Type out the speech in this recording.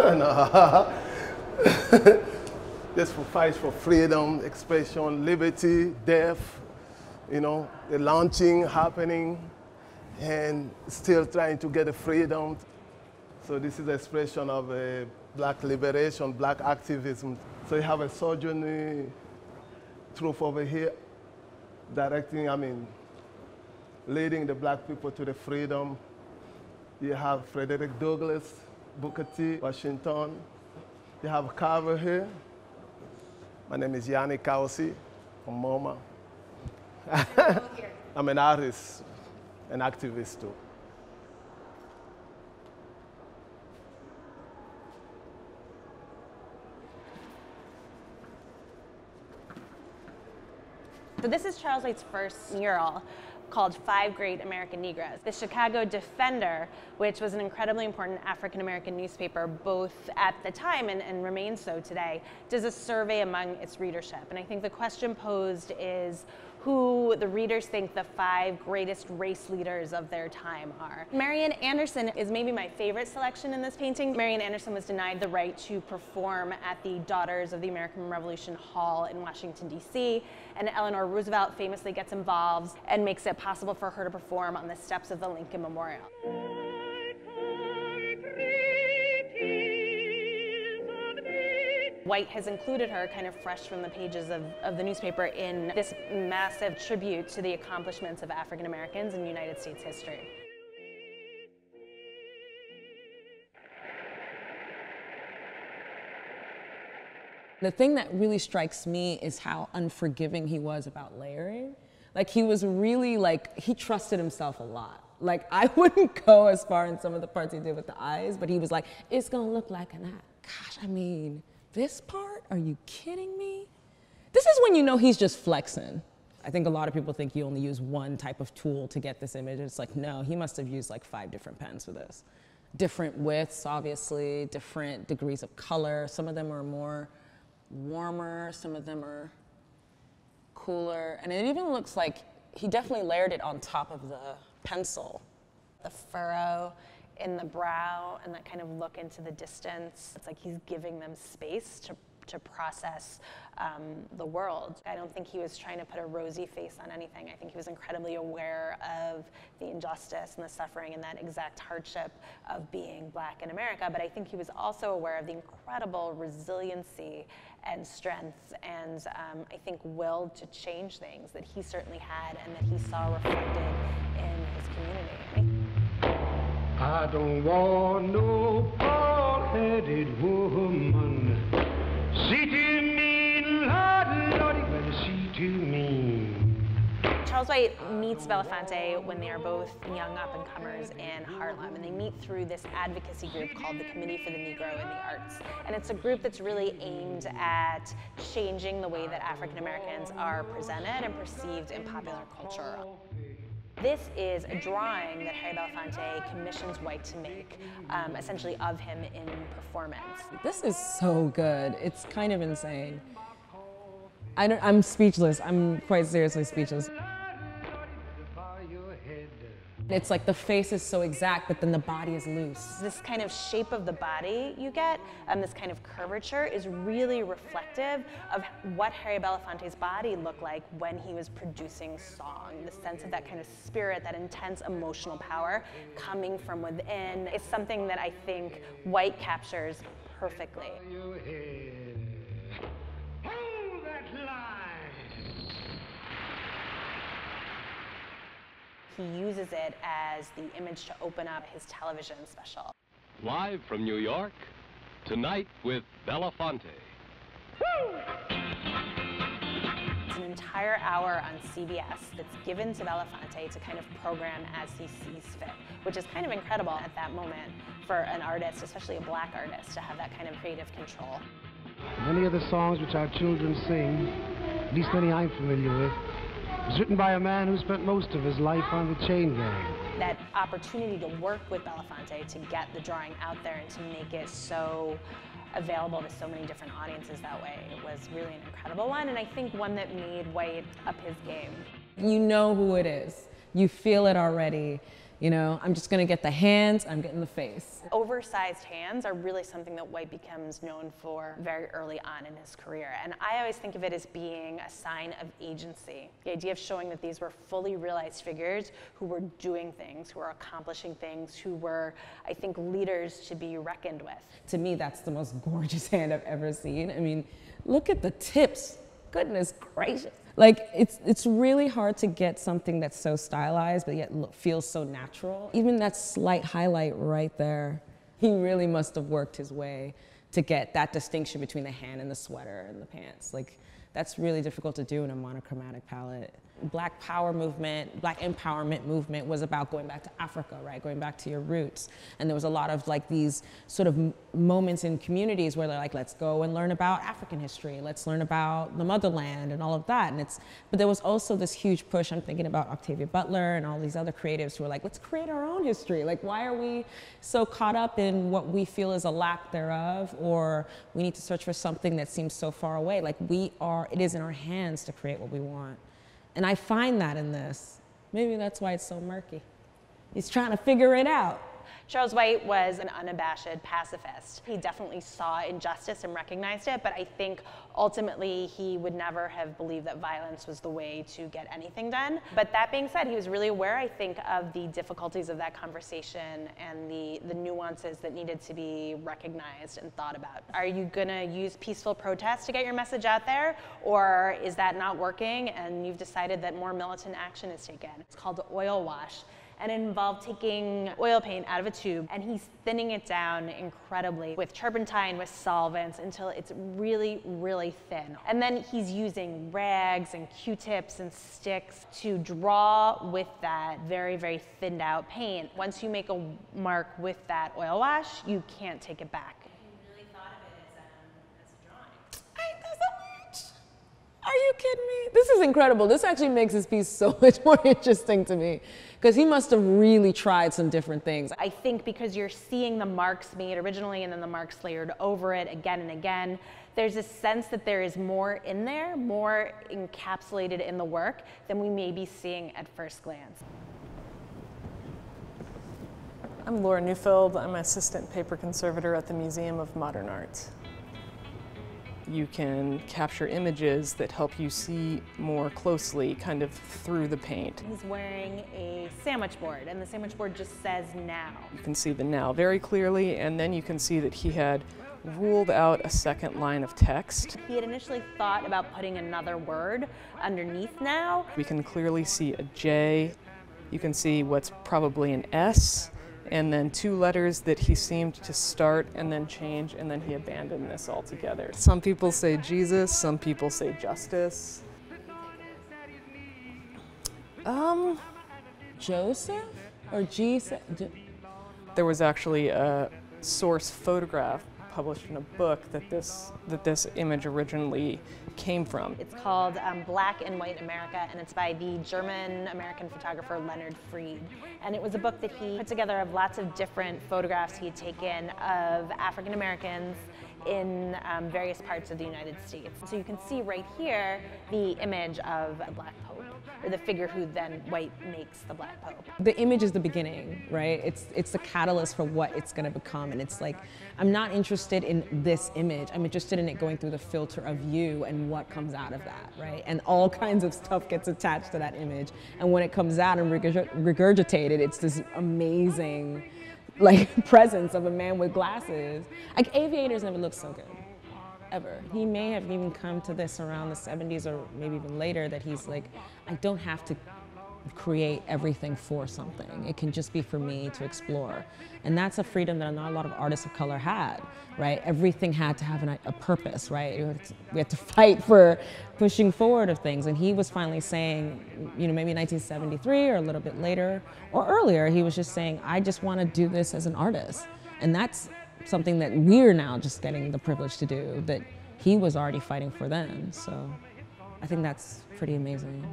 No. Just for fight for freedom, expression, liberty, death, you know, the launching happening, and still trying to get the freedom. So this is the expression of black liberation, black activism. So you have a sojourner troop over here, leading the black people to the freedom. You have Frederick Douglass, Booker T, Washington. You have Carver here. My name is Yanni Kausi from MoMA. I'm an artist, an activist too. So this is Charles White's first mural called 5 Great American Negroes. The Chicago Defender, which was an incredibly important African-American newspaper both at the time and remains so today, does a survey among its readership. And I think the question posed is who the readers think the 5 greatest race leaders of their time are. Marian Anderson is maybe my favorite selection in this painting. Marian Anderson was denied the right to perform at the Daughters of the American Revolution Hall in Washington, D.C., and Eleanor Roosevelt famously gets involved and makes it possible for her to perform on the steps of the Lincoln Memorial. White has included her kind of fresh from the pages of the newspaper in this massive tribute to the accomplishments of African Americans in United States history. The thing that really strikes me is how unforgiving he was about layering. Like he was really he trusted himself a lot. Like I wouldn't go as far in some of the parts he did with the eyes, but he was like, it's gonna look like an eye. Gosh, I mean, this part? Are you kidding me? This is when you know he's just flexing. I think a lot of people think you only use one type of tool to get this image. It's like, no, he must have used like 5 different pens for this. Different widths, obviously, different degrees of color. Some of them are more warmer, some of them are cooler. And it even looks like he definitely layered it on top of the pencil. The furrow in the brow and that kind of look into the distance. It's like he's giving them space to process the world. I don't think he was trying to put a rosy face on anything. I think he was incredibly aware of the injustice and the suffering and that exact hardship of being black in America, but I think he was also aware of the incredible resiliency and strength and I think will to change things that he certainly had and that he saw reflected in his community. I don't want no bald-headed woman. See to me, Lord, Lordy, well, see to me. Charles White meets Belafonte when they are both young up-and-comers in Harlem, and they meet through this advocacy group called the Committee for the Negro in the Arts. And it's a group that's really aimed at changing the way that African Americans are presented and perceived in popular culture. This is a drawing that Harry Belafonte commissions White to make, essentially of him in performance. This is so good. It's kind of insane. I'm speechless. I'm quite seriously speechless. It's like the face is so exact, but then the body is loose. This kind of shape of the body you get, this kind of curvature, is really reflective of what Harry Belafonte's body looked like when he was producing song. The sense of that kind of spirit, that intense emotional power coming from within is something that I think White captures perfectly. He uses it as the image to open up his television special. Live from New York, tonight with Belafonte. Woo! It's an entire hour on CBS that's given to Belafonte to kind of program as he sees fit, which is kind of incredible at that moment for an artist, especially a black artist, to have that kind of creative control. Many of the songs which our children sing, at least many I'm familiar with, was written by a man who spent most of his life on the chain gang. That opportunity to work with Belafonte to get the drawing out there and to make it so available to so many different audiences that way was really an incredible one, and I think one that made White up his game. You know who it is. You feel it already. You know, I'm just gonna get the hands, I'm getting the face. Oversized hands are really something that White becomes known for very early on in his career. And I always think of it as being a sign of agency. The idea of showing that these were fully realized figures who were doing things, who were accomplishing things, who were, I think, leaders to be reckoned with. To me, that's the most gorgeous hand I've ever seen. I mean, look at the tips. Goodness gracious. Like, it's really hard to get something that's so stylized, but yet feels so natural. Even that slight highlight right there, he really must have worked his way to get that distinction between the hand and the sweater and the pants. Like, that's really difficult to do in a monochromatic palette. Black power movement, Black empowerment movement was about going back to Africa, right? Going back to your roots. And there was a lot of like these sort of moments in communities where they're like, let's go and learn about African history. Let's learn about the motherland and all of that. And but there was also this huge push. I'm thinking about Octavia Butler and all these other creatives who were like, let's create our own history. Like, why are we so caught up in what we feel is a lack thereof, or we need to search for something that seems so far away? Like, it is in our hands to create what we want. And I find that in this. Maybe that's why it's so murky. He's trying to figure it out. Charles White was an unabashed pacifist. He definitely saw injustice and recognized it, but I think ultimately he would never have believed that violence was the way to get anything done. But that being said, he was really aware, I think, of the difficulties of that conversation and the nuances that needed to be recognized and thought about. Are you gonna use peaceful protest to get your message out there, or is that not working and you've decided that more militant action is taken? It's called the oil wash. And it involved taking oil paint out of a tube, and he's thinning it down incredibly with turpentine, with solvents, until it's really, really thin. And then he's using rags and Q-tips and sticks to draw with that very, very thinned out paint. Once you make a mark with that oil wash, you can't take it back. You really thought of it as a drawing. Are you kidding me? This is incredible. This actually makes this piece so much more interesting to me, because he must have really tried some different things. I think because you're seeing the marks made originally and then the marks layered over it again and again, there's a sense that there is more in there, more encapsulated in the work than we may be seeing at first glance. I'm Laura Neufeld. I'm assistant paper conservator at the Museum of Modern Art. You can capture images that help you see more closely, kind of through the paint. He's wearing a sandwich board, and the sandwich board just says now. You can see the now very clearly, and then you can see that he had ruled out a second line of text. He had initially thought about putting another word underneath now. We can clearly see a J. You can see what's probably an S, and then two letters that he seemed to start and then change, and then he abandoned this altogether. Some people say Jesus, some people say justice. Joseph or Jesus? There was actually a source photograph published in a book that this image originally came from. It's called Black and White America, and it's by the German-American photographer Leonard Fried. And it was a book that he put together of lots of different photographs he had taken of African Americans in various parts of the United States. So you can see right here the image of a Black Pope, or the figure who then White makes the Black Pope. The image is the beginning, right? It's the catalyst for what it's gonna become. And it's like, I'm not interested in this image. I'm interested in it going through the filter of you and what comes out of that, right? And all kinds of stuff gets attached to that image. And when it comes out and regurgitated, it's this amazing, like, presence of a man with glasses. Like, aviators never looked so good, ever. He may have even come to this around the 70s or maybe even later, that he's like, I don't have to create everything for something. It can just be for me to explore. And that's a freedom that not a lot of artists of color had, right? Everything had to have a purpose, right? We had to fight for pushing forward of things. And he was finally saying, you know, maybe 1973 or a little bit later or earlier, he was just saying, I just want to do this as an artist. And that's something that we're now just getting the privilege to do, that he was already fighting for then. So I think that's pretty amazing.